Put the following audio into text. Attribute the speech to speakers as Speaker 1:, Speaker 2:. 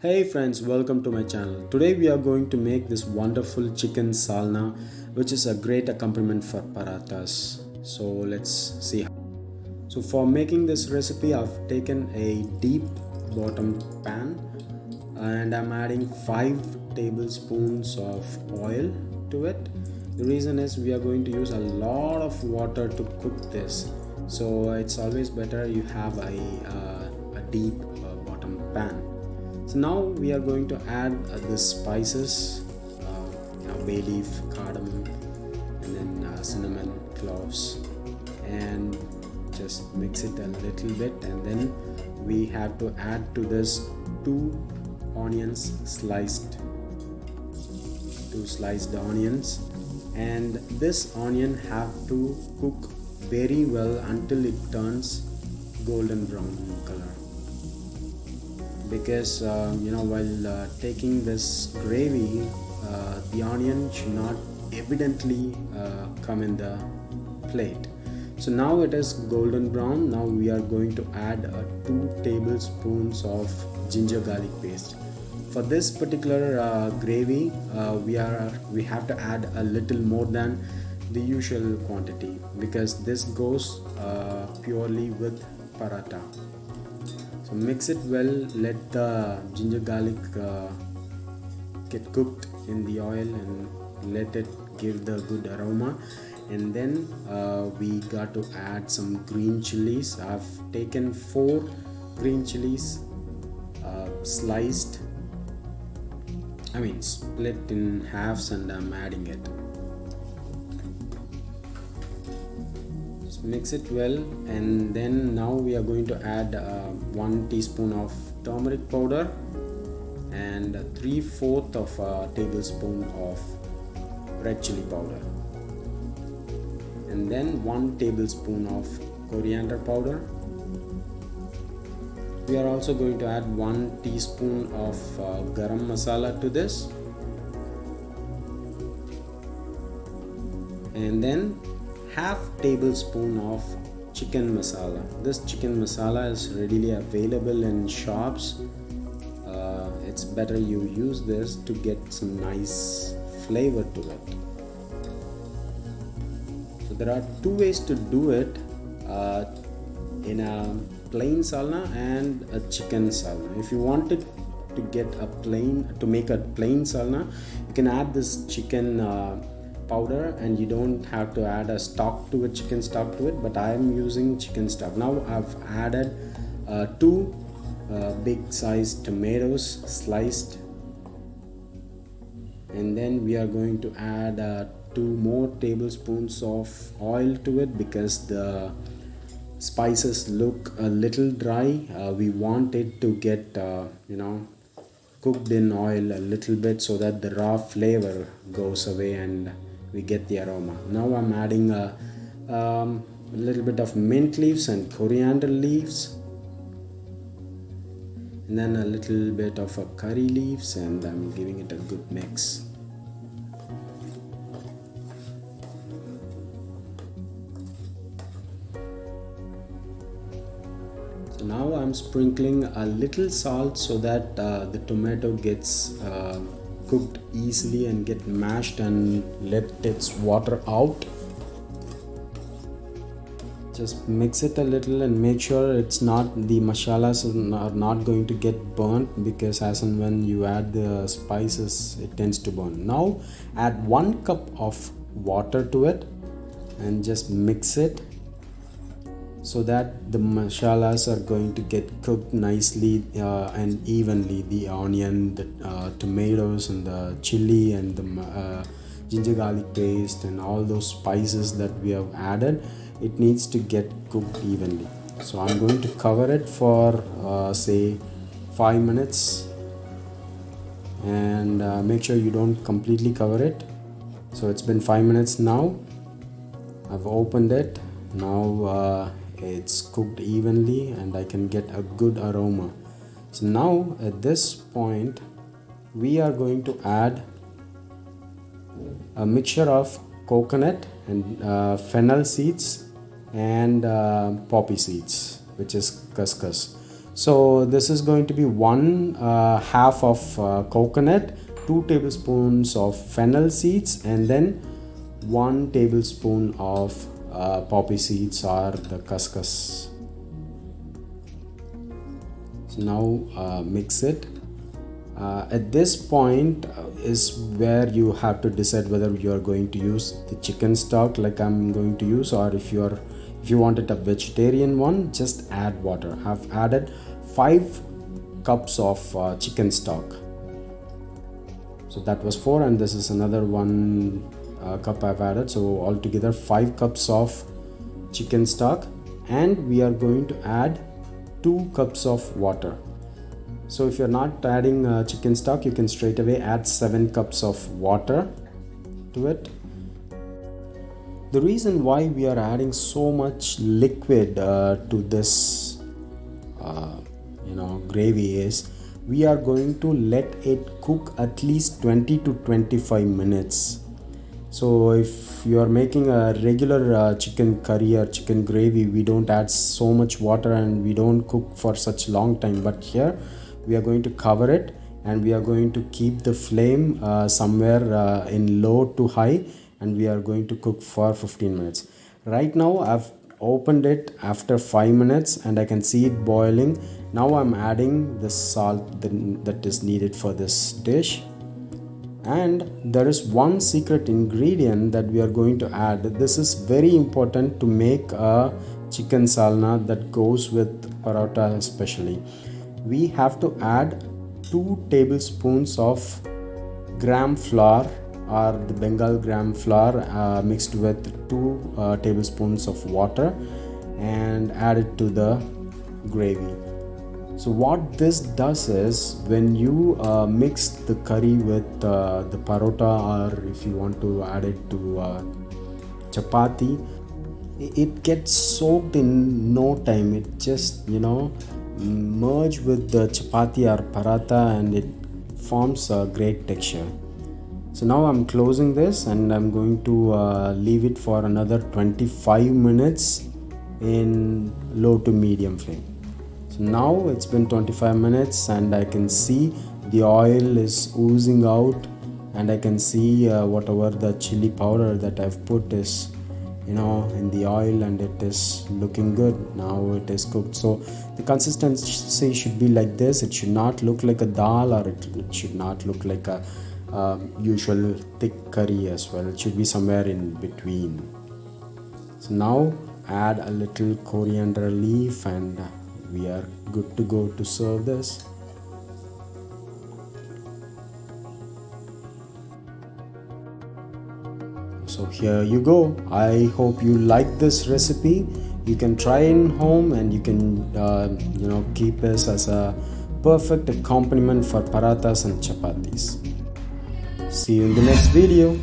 Speaker 1: Hey friends, welcome to my channel. Today we are going to make this wonderful chicken salna, which is a great accompaniment for parathas. So let's see. So for making this recipe, I've taken a deep bottom pan and I'm adding 5 tablespoons of oil to it. The reason is we are going to use a lot of water to cook this. So it's always better you have a deep bottom pan. So now we are going to add the spices, bay leaf, cardamom, and then cinnamon, cloves, and just mix it a little bit. And then we have to add to this 2 onions sliced, 2 sliced onions, and this onion have to cook very well until it turns golden brown in color. Because while taking this gravy, the onion should not evidently come in the plate. So now it is golden brown. Now we are going to add 2 tablespoons of ginger garlic paste. For this particular gravy, we have to add a little more than the usual quantity because this goes purely with paratha. So mix it well, let the ginger garlic get cooked in the oil and let it give the good aroma. And then we got to add some green chilies. I've taken 4 green chilies split in halves, and I'm adding it. Mix it well, and then now we are going to add 1 teaspoon of turmeric powder and 3/4 of a tablespoon of red chilli powder, and then 1 tablespoon of coriander powder. We are also going to add 1 teaspoon of garam masala to this, and then half tablespoon of chicken masala. This chicken masala is readily available in shops. It's better you use this to get some nice flavor to it. So there are 2 ways to do it, in a plain salna and a chicken salna. If you wanted to make a plain salna, you can add this chicken powder and you don't have to add a stock to it, chicken stock to it, but I am using chicken stock. Now I've added 2 big sized tomatoes sliced, and then we are going to add 2 more tablespoons of oil to it because the spices look a little dry. We want it to get cooked in oil a little bit so that the raw flavor goes away and we get the aroma. Now I'm adding a little bit of mint leaves and coriander leaves, and then a little bit of a curry leaves, and I'm giving it a good mix. So now I'm sprinkling a little salt so that the tomato gets cooked easily and get mashed and let its water out. Just mix it a little and make sure the masalas are not going to get burnt, because as and when you add the spices it tends to burn. Now add 1 cup of water to it and just mix it so that the masalas are going to get cooked nicely and evenly. The onion, the tomatoes, and the chili, and the ginger garlic paste, and all those spices that we have added, it needs to get cooked evenly. So I'm going to cover it for say 5 minutes, and make sure you don't completely cover it. So it's been 5 minutes now. I've opened it. Now it's cooked evenly and I can get a good aroma. So now at this point we are going to add a mixture of coconut and fennel seeds and poppy seeds, which is couscous. So this is going to be one half of coconut, 2 tablespoons of fennel seeds, and then 1 tablespoon of poppy seeds or the couscous. So now mix it. At this point is where you have to decide whether you are going to use the chicken stock like I'm going to use, or if you wanted a vegetarian one, just add water. I've added 5 cups of chicken stock. So that was 4, and this is another 1 cup I've added. So altogether 5 cups of chicken stock, and we are going to add 2 cups of water. So if you're not adding chicken stock, you can straight away add 7 cups of water to it. The reason why we are adding so much liquid to this gravy is we are going to let it cook at least 20 to 25 minutes. So if you are making a regular chicken curry or chicken gravy, we don't add so much water and we don't cook for such long time. But here we are going to cover it, and we are going to keep the flame somewhere in low to high, and we are going to cook for 15 minutes. Right now I've opened it after 5 minutes and I can see it boiling. Now I'm adding the salt that is needed for this dish. And there is one secret ingredient that we are going to add. This is very important to make a chicken salna that goes with parotta especially. We have to add 2 tablespoons of gram flour or the Bengal gram flour mixed with 2 tablespoons of water and add it to the gravy. So what this does is, when you mix the curry with the parotta, or if you want to add it to chappathi, it gets soaked in no time. It just merge with the chappathi or paratha, and it forms a great texture. So now I'm closing this and I'm going to leave it for another 25 minutes in low to medium flame. So now it's been 25 minutes and I can see the oil is oozing out, and I can see whatever the chilli powder that I've put is in the oil, and it is looking good. Now it is cooked. So the consistency should be like this. It should not look like a dal, or it should not look like a usual thick curry as well. It should be somewhere in between. So now add a little coriander leaf and we are good to go to serve this. So here you go. I hope you like this recipe. You can try it in home, and you can keep this as a perfect accompaniment for parathas and chapatis. See you in the next video.